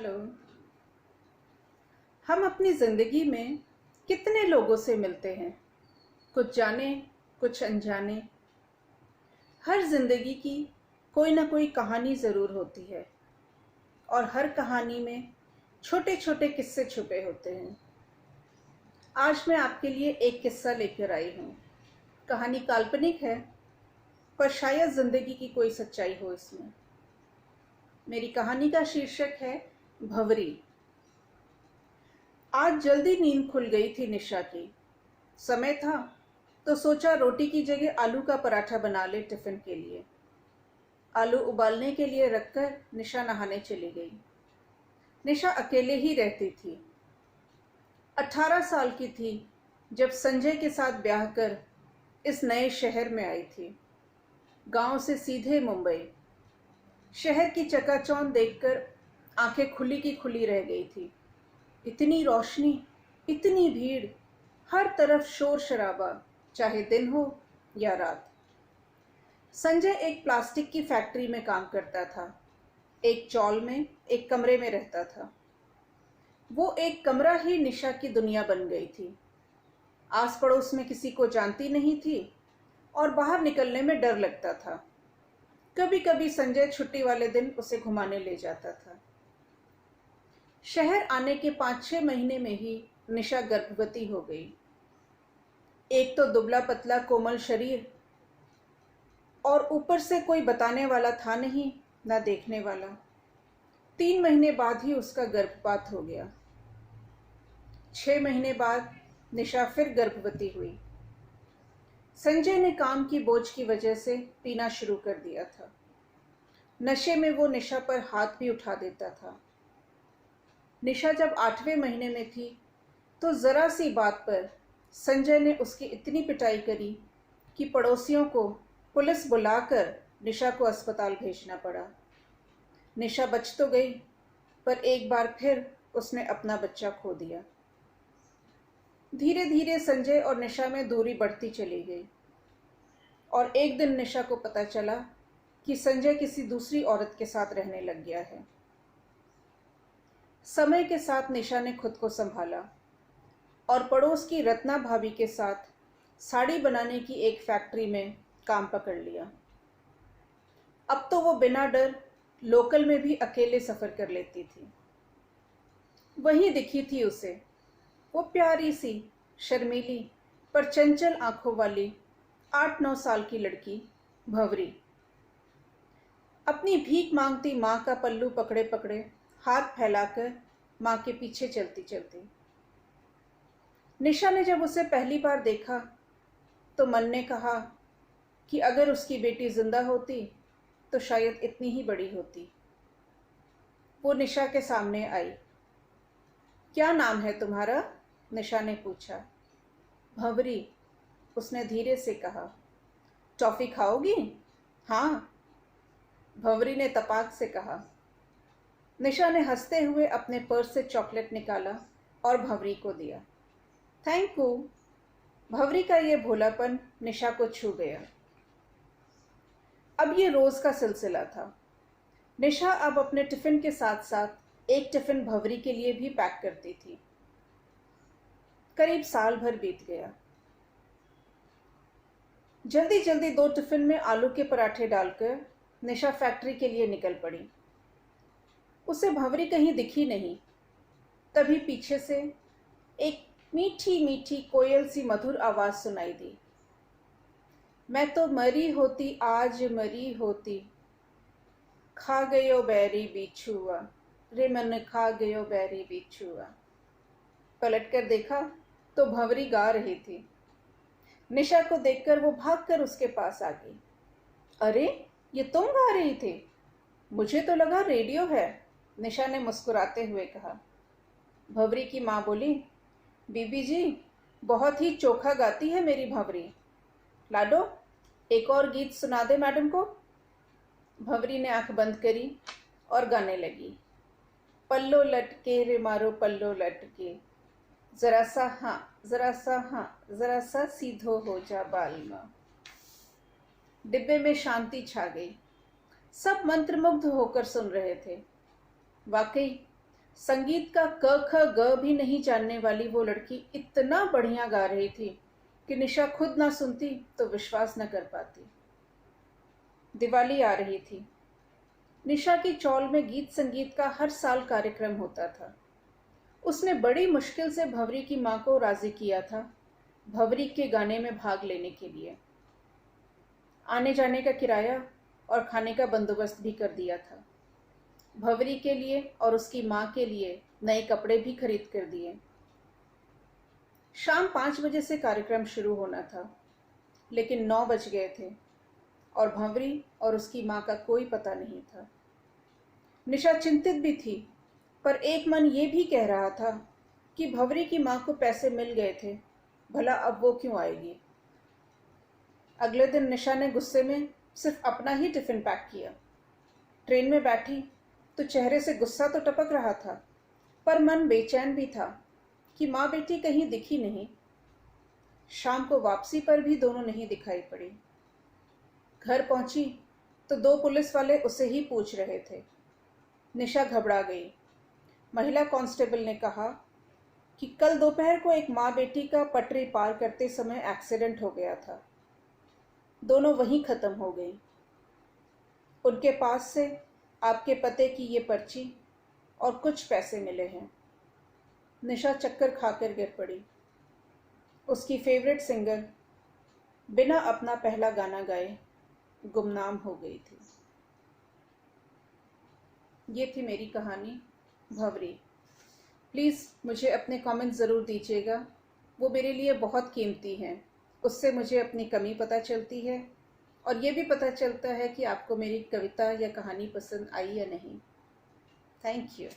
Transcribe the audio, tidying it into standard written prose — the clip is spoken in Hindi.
हेलो। हम अपनी ज़िंदगी में कितने लोगों से मिलते हैं, कुछ जाने कुछ अनजाने। हर ज़िंदगी की कोई ना कोई कहानी ज़रूर होती है और हर कहानी में छोटे छोटे किस्से छुपे होते हैं। आज मैं आपके लिए एक किस्सा लेकर आई हूँ। कहानी काल्पनिक है, पर शायद ज़िंदगी की कोई सच्चाई हो इसमें। मेरी कहानी का शीर्षक है भंवरी। आज जल्दी नींद खुल गई थी निशा की। समय था तो सोचा रोटी की जगह आलू का पराठा बना ले टिफिन के लिए। आलू उबालने के लिए रखकर निशा नहाने चली गई। निशा अकेले ही रहती थी। 18 साल की थी जब संजय के साथ ब्याह कर इस नए शहर में आई थी। गांव से सीधे मुंबई। शहर की चकाचौंध देखकर आंखें खुली की खुली रह गई थी। इतनी रोशनी, इतनी भीड़, हर तरफ शोर शराबा, चाहे दिन हो या रात। संजय एक प्लास्टिक की फैक्ट्री में काम करता था। एक चॉल में एक कमरे में रहता था। वो एक कमरा ही निशा की दुनिया बन गई थी। आस पड़ोस में किसी को जानती नहीं थी और बाहर निकलने में डर लगता था। कभी कभी संजय छुट्टी वाले दिन उसे घुमाने ले जाता था। शहर आने के 5-6 महीने में ही निशा गर्भवती हो गई। एक तो दुबला पतला कोमल शरीर, और ऊपर से कोई बताने वाला था नहीं, ना देखने वाला। 3 महीने बाद ही उसका गर्भपात हो गया। 6 महीने बाद निशा फिर गर्भवती हुई। संजय ने काम की बोझ की वजह से पीना शुरू कर दिया था। नशे में वो निशा पर हाथ भी उठा देता था। निशा जब 8वें महीने में थी तो जरा सी बात पर संजय ने उसकी इतनी पिटाई करी कि पड़ोसियों को पुलिस बुलाकर निशा को अस्पताल भेजना पड़ा। निशा बच तो गई, पर एक बार फिर उसने अपना बच्चा खो दिया। धीरे धीरे संजय और निशा में दूरी बढ़ती चली गई और एक दिन निशा को पता चला कि संजय किसी दूसरी औरत के साथ रहने लग गया है। समय के साथ निशा ने खुद को संभाला और पड़ोस की रत्ना भाभी के साथ साड़ी बनाने की एक फैक्ट्री में काम पकड़ लिया। अब तो वो बिना डर लोकल में भी अकेले सफ़र कर लेती थी। वहीं दिखी थी उसे वो प्यारी सी, शर्मीली पर चंचल आंखों वाली 8-9 साल की लड़की भंवरी। अपनी भीख मांगती माँ का पल्लू पकड़े पकड़े हाथ फैलाकर माँ के पीछे चलती चलती। निशा ने जब उसे पहली बार देखा तो मन ने कहा कि अगर उसकी बेटी जिंदा होती तो शायद इतनी ही बड़ी होती। वो निशा के सामने आई। क्या नाम है तुम्हारा? निशा ने पूछा। भंवरी, उसने धीरे से कहा। टॉफी खाओगी? हाँ, भंवरी ने तपाक से कहा। निशा ने हंसते हुए अपने पर्स से चॉकलेट निकाला और भंवरी को दिया। Thank you. भंवरी का ये भोलापन निशा को छू गया। अब ये रोज का सिलसिला था। निशा अब अपने टिफिन के साथ साथ एक टिफिन भंवरी के लिए भी पैक करती थी। करीब साल भर बीत गया। जल्दी जल्दी 2 टिफिन में आलू के पराठे डालकर निशा फैक्ट्री के लिए निकल पड़ी। उसे भंवरी कहीं दिखी नहीं। तभी पीछे से एक मीठी मीठी कोयल सी मधुर आवाज सुनाई दी। मैं तो मरी होती, आज मरी होती, खा गयो बैरी बिछुआ, रे मन खा गयो बैरी बिछुआ। पलट कर देखा तो भंवरी गा रही थी। निशा को देखकर वो भागकर उसके पास आ गई। अरे, ये तुम गा रही थी? मुझे तो लगा रेडियो है, निशा ने मुस्कुराते हुए कहा। भंवरी की माँ बोली, बीबी जी, बहुत ही चोखा गाती है मेरी भंवरी। लाडो, एक और गीत सुना दे मैडम को। भंवरी ने आंख बंद करी और गाने लगी। पल्लो लटके रे मारो पल्लो लटके, जरा सा हाँ, जरा सा हाँ, जरा सा सीधो हो जा बालमा। डिब्बे में शांति छा गई। सब मंत्रमुग्ध होकर सुन रहे थे। वाकई संगीत का क ख ग भी नहीं जानने वाली वो लड़की इतना बढ़िया गा रही थी कि निशा खुद ना सुनती तो विश्वास न कर पाती। दिवाली आ रही थी। निशा की चौल में गीत संगीत का हर साल कार्यक्रम होता था। उसने बड़ी मुश्किल से भंवरी की माँ को राजी किया था भंवरी के गाने में भाग लेने के लिए। आने जाने का किराया और खाने का बंदोबस्त भी कर दिया था। भंवरी के लिए और उसकी माँ के लिए नए कपड़े भी खरीद कर दिए। शाम 5 बजे से कार्यक्रम शुरू होना था, लेकिन 9 बज गए थे और भंवरी और उसकी माँ का कोई पता नहीं था। निशा चिंतित भी थी, पर एक मन ये भी कह रहा था कि भंवरी की माँ को पैसे मिल गए थे, भला अब वो क्यों आएगी। अगले दिन निशा ने गुस्से में सिर्फ अपना ही टिफिन पैक किया। ट्रेन में बैठी तो चेहरे से गुस्सा तो टपक रहा था, पर मन बेचैन भी था कि माँ बेटी कहीं दिखी नहीं। शाम को वापसी पर भी दोनों नहीं दिखाई पड़ी। घर पहुंची तो 2 पुलिस वाले उसे ही पूछ रहे थे। निशा घबरा गई। महिला कांस्टेबल ने कहा कि कल दोपहर को एक माँ बेटी का पटरी पार करते समय एक्सीडेंट हो गया था। दोनों वहीं खत्म हो गई। उनके पास से आपके पते की ये पर्ची और कुछ पैसे मिले हैं। निशा चक्कर खाकर गिर पड़ी। उसकी फेवरेट सिंगर बिना अपना पहला गाना गाए गुमनाम हो गई थी। ये थी मेरी कहानी भंवरी। प्लीज़ मुझे अपने कमेंट्स ज़रूर दीजिएगा, वो मेरे लिए बहुत कीमती हैं। उससे मुझे अपनी कमी पता चलती है और ये भी पता चलता है कि आपको मेरी कविता या कहानी पसंद आई या नहीं। Thank you.